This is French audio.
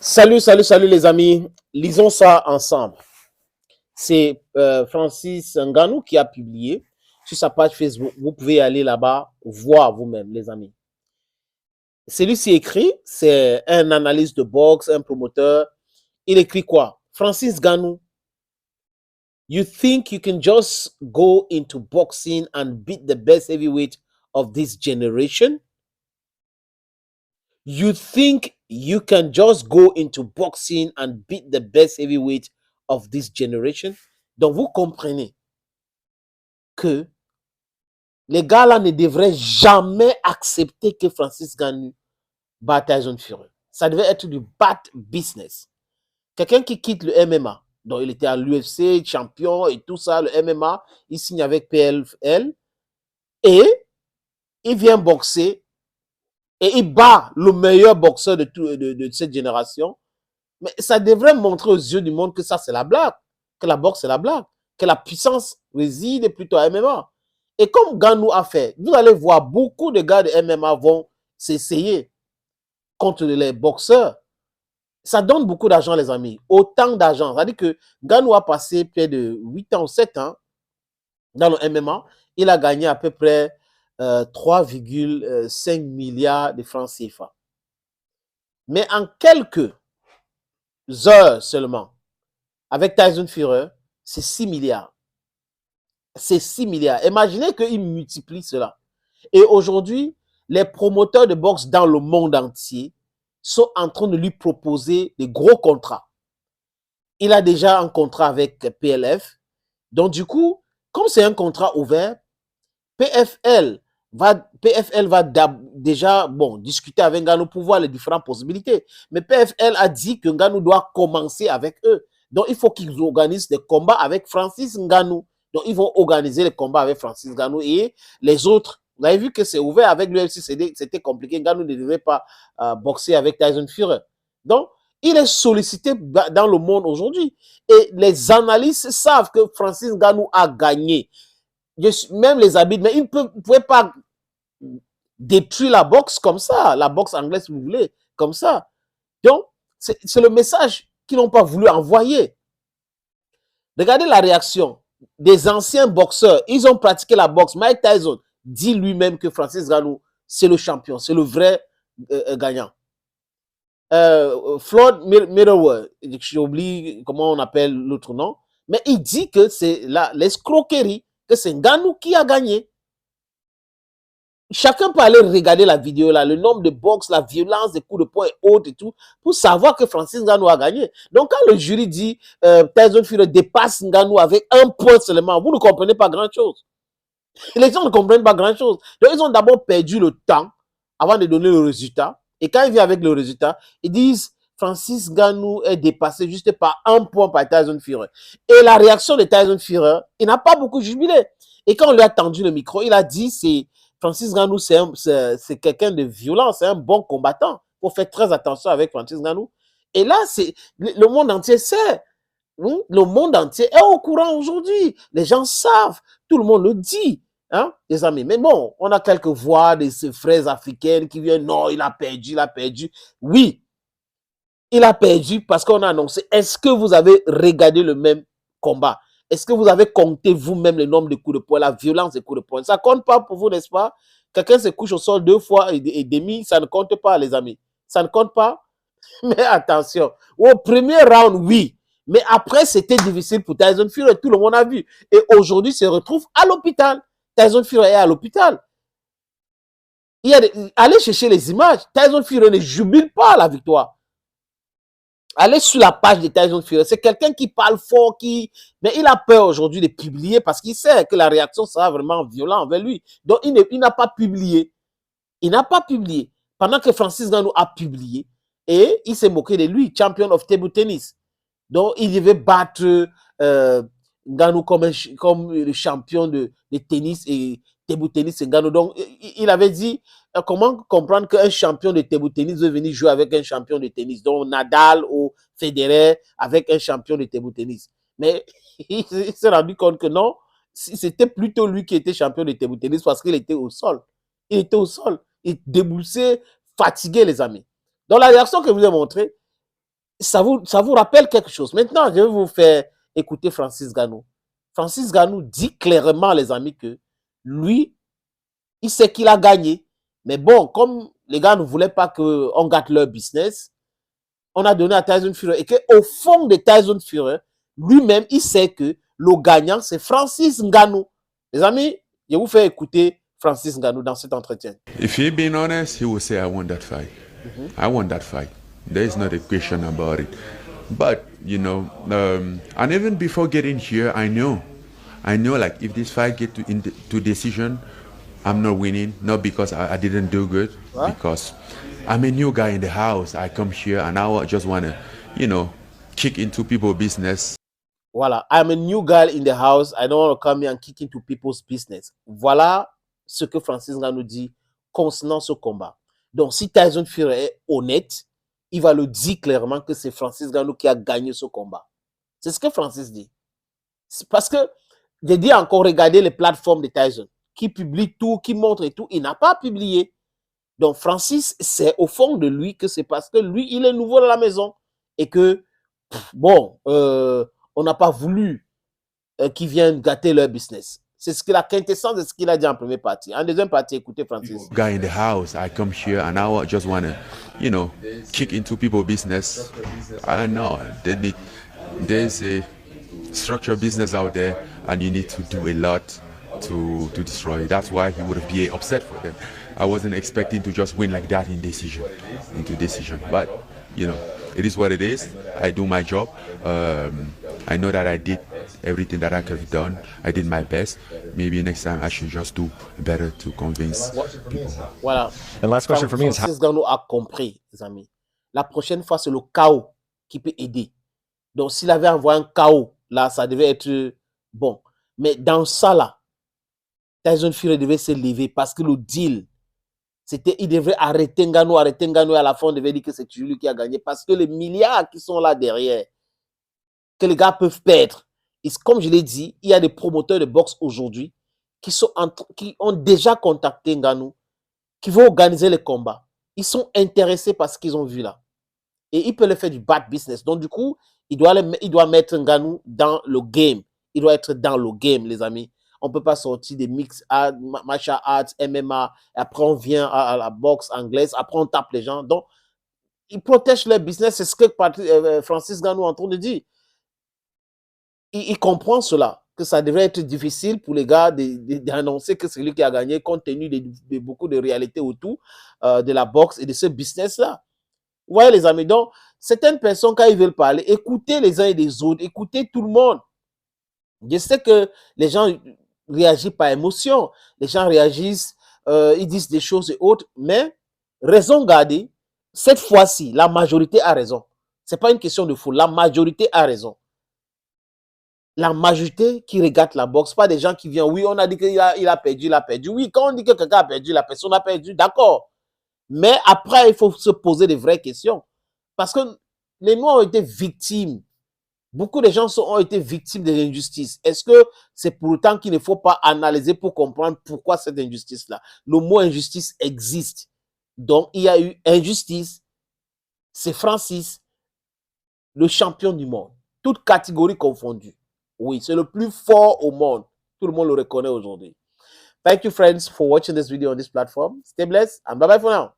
Salut les amis. Lisons ça ensemble. C'est Francis Ngannou qui a publié sur sa page Facebook. Vous pouvez aller là-bas, voir vous-même, les amis. Celui-ci écrit, c'est un analyste de boxe, un promoteur. Il écrit quoi? Francis Ngannou, you think you can just go into boxing and beat the best heavyweight of this generation? You think you can just go into boxing and beat the best heavyweight of this generation? Donc, vous comprenez que les gars là ne devraient jamais accepter que Francis Ngannou batte Tyson Fury. Ça devait être du bad business. Quelqu'un qui quitte le MMA, donc il était à l'UFC, champion et tout ça, le MMA, il signe avec PFL et il vient boxer et il bat le meilleur boxeur de cette génération. Mais ça devrait montrer aux yeux du monde que ça, c'est la blague. Que la boxe, c'est la blague. Que la puissance réside plutôt à MMA. Et comme Ngannou a fait, vous allez voir, beaucoup de gars de MMA vont s'essayer contre les boxeurs. Ça donne beaucoup d'argent, les amis. Autant d'argent. C'est-à-dire que Ngannou a passé près de 8 ans ou 7 ans dans le MMA. Il a gagné à peu près 3,5 milliards de francs CFA. Mais en quelques heures seulement, avec Tyson Fury, c'est 6 milliards. C'est 6 milliards. Imaginez qu'il multiplie cela. Et aujourd'hui, les promoteurs de boxe dans le monde entier sont en train de lui proposer des gros contrats. Il a déjà un contrat avec PFL. Donc, du coup, comme c'est un contrat ouvert, PFL va déjà discuter avec Ngannou pour voir les différentes possibilités. Mais PFL a dit que Ngannou doit commencer avec eux. Donc, il faut qu'ils organisent des combats avec Francis Ngannou. Donc, ils vont organiser les combats avec Francis Ngannou et les autres. Vous avez vu que c'est ouvert avec l'UFC, c'était compliqué. Ngannou ne devait pas boxer avec Tyson Fury. Donc, il est sollicité dans le monde aujourd'hui. Et les analystes savent que Francis Ngannou a gagné. Même les habits, mais il ne pouvait pas détruire la boxe comme ça, la boxe anglaise, si vous voulez, comme ça. Donc, c'est le message qu'ils n'ont pas voulu envoyer. Regardez la réaction des anciens boxeurs. Ils ont pratiqué la boxe. Mike Tyson dit lui-même que Francis Ngannou, c'est le champion, c'est le vrai gagnant. Floyd Mayweather, j'oublie comment on appelle l'autre nom, mais il dit que c'est l'escroquerie, que c'est Ngannou qui a gagné. Chacun peut aller regarder la vidéo là, le nombre de box, la violence des coups de poing et autres et tout, pour savoir que Francis Ngannou a gagné. Donc quand le jury dit Tyson Fury dépasse Ngannou avec un point seulement, vous ne comprenez pas grand-chose. Les gens ne comprennent pas grand-chose. Donc ils ont d'abord perdu le temps avant de donner le résultat. Et quand ils viennent avec le résultat, ils disent Francis Ngannou est dépassé juste par un point par Tyson Fury. Et la réaction de Tyson Fury, il n'a pas beaucoup jubilé. Et quand on lui a tendu le micro, il a dit c'est Francis Ngannou, c'est quelqu'un de violent, c'est un bon combattant. Il faut faire très attention avec Francis Ngannou. Et là, le monde entier sait. Le monde entier est au courant aujourd'hui. Les gens savent. Tout le monde le dit. Hein, les amis. Mais bon, on a quelques voix de ces frères africaines qui viennent. Non, il a perdu, il a perdu. Oui, il a perdu parce qu'on a annoncé. Est-ce que vous avez regardé le même combat? Est-ce que vous avez compté vous-même le nombre de coups de poing, la violence des coups de poing? Ça ne compte pas pour vous, n'est-ce pas? Quelqu'un se couche au sol 2 fois et demi, ça ne compte pas, les amis. Ça ne compte pas. Mais attention, au premier round, oui. Mais après, c'était difficile pour Tyson Fury. Tout le monde a vu. Et aujourd'hui, il se retrouve à l'hôpital. Tyson Fury est à l'hôpital. Allez chercher les images. Tyson Fury ne jubile pas à la victoire. Allez sur la page de Tyson Fury. C'est quelqu'un qui parle fort, mais il a peur aujourd'hui de publier parce qu'il sait que la réaction sera vraiment violente envers lui. Donc, il n'a pas publié. Il n'a pas publié. Pendant que Francis Ngannou a publié et il s'est moqué de lui, champion of table tennis. Donc, il devait battre Ngannou comme le champion de tennis et table tennis et Ngannou. Donc, il avait dit comment comprendre qu'un champion de table tennis veut venir jouer avec un champion de tennis. Donc, Nadal ou Federer avec un champion de table tennis. Mais il s'est rendu compte que non, c'était plutôt lui qui était champion de table tennis parce qu'il était au sol. Il était au sol. Il déboussait, fatigué, les amis. Dans la réaction que je vous ai montrée, Ça vous rappelle quelque chose. Maintenant, je vais vous faire écouter Francis Ngannou. Francis Ngannou dit clairement, les amis, que lui, il sait qu'il a gagné. Mais bon, comme les gars ne voulaient pas qu'on gâte leur business, on a donné à Tyson Fury. Et qu'au fond de Tyson Fury, lui-même, il sait que le gagnant, c'est Francis Ngannou. Les amis, je vous fais écouter Francis Ngannou dans cet entretien. If he being honest, he will say, I won that fight. I won that fight. There is not a question about it. But, you know, and even before getting here, I know like if this fight get to decision, I'm not winning, not because I didn't do good, because I'm a new guy in the house. I come here and I just want to, you know, kick into people's business. Voilà, I'm a new guy in the house. I don't want to come here and kick into people's business. Voilà ce que Francis Ngannou dit concernant ce combat. Donc, si Tyson Fury est honnête, il va le dire clairement que c'est Francis Ngannou qui a gagné ce combat. C'est ce que Francis dit. Parce que, j'ai dit encore, regardez les plateformes de Tyson, qui publie tout, qui montre et tout. Il n'a pas publié. Donc, Francis, c'est au fond de lui que c'est parce que lui, il est nouveau dans la maison. Et que, bon, on n'a pas voulu qu'ils viennent gâter leur business. C'est ce que la quintessence de ce qu'il a dit en première partie. En deuxième partie, écoutez Francis. Guy in the house, I come here and I just want to, you know, kick into people's business. I know there's a structured business out there and you need to do a lot to destroy it. That's why he would be upset for them. I wasn't expecting to just win like that into decision. But, you know, it is what it is. I do my job. I know that I did everything that I could have done. I did my best. Maybe next time I should just do better to convince people. Voilà. And last question for me is Francis Ngannou a compris, les amis. La prochaine fois, c'est le chaos qui peut aider. Donc, s'il avait envoyé un chaos, là, ça devait être bon. Mais dans ça, là, Tyson Fury devait se lever parce que le deal, c'était, il devait arrêter Ngannou, et à la fin, on devait dire que c'est lui qui a gagné parce que les milliards qui sont là derrière, que les gars peuvent perdre. Et comme je l'ai dit, il y a des promoteurs de boxe aujourd'hui qui ont déjà contacté Ngannou, qui vont organiser les combats. Ils sont intéressés par ce qu'ils ont vu là. Et il peut le faire du bad business. Donc, du coup, il doit mettre Ngannou dans le game. Il doit être dans le game, les amis. On ne peut pas sortir des mix martial arts, MMA, et après on vient à la boxe anglaise, après on tape les gens. Donc, ils protègent leur business. C'est ce que Francis Ngannou est en train de dire. Il comprend cela, que ça devrait être difficile pour les gars d'annoncer que c'est lui qui a gagné, compte tenu de beaucoup de réalités autour de la boxe et de ce business-là. Vous voyez, les amis, donc, certaines personnes, quand ils veulent parler, écoutez les uns et les autres, écoutez tout le monde. Je sais que les gens réagissent par émotion, les gens réagissent, ils disent des choses et autres, mais raison gardée, cette fois-ci, la majorité a raison. Ce n'est pas une question de fou, la majorité a raison. La majorité qui regarde la boxe, pas des gens qui viennent, oui, on a dit qu'il a perdu, il a perdu. Oui, quand on dit que quelqu'un a perdu, la personne a perdu, d'accord. Mais après, il faut se poser des vraies questions. Parce que les Noirs ont été victimes. Beaucoup de gens ont été victimes de l'injustice. Est-ce que c'est pour autant qu'il ne faut pas analyser pour comprendre pourquoi cette injustice-là? Le mot injustice existe. Donc, il y a eu injustice. C'est Francis, le champion du monde. Toutes catégories confondues. Oui, c'est le plus fort au monde. Tout le monde le reconnaît aujourd'hui. Thank you, friends, for watching this video on this platform. Stay blessed and bye-bye for now.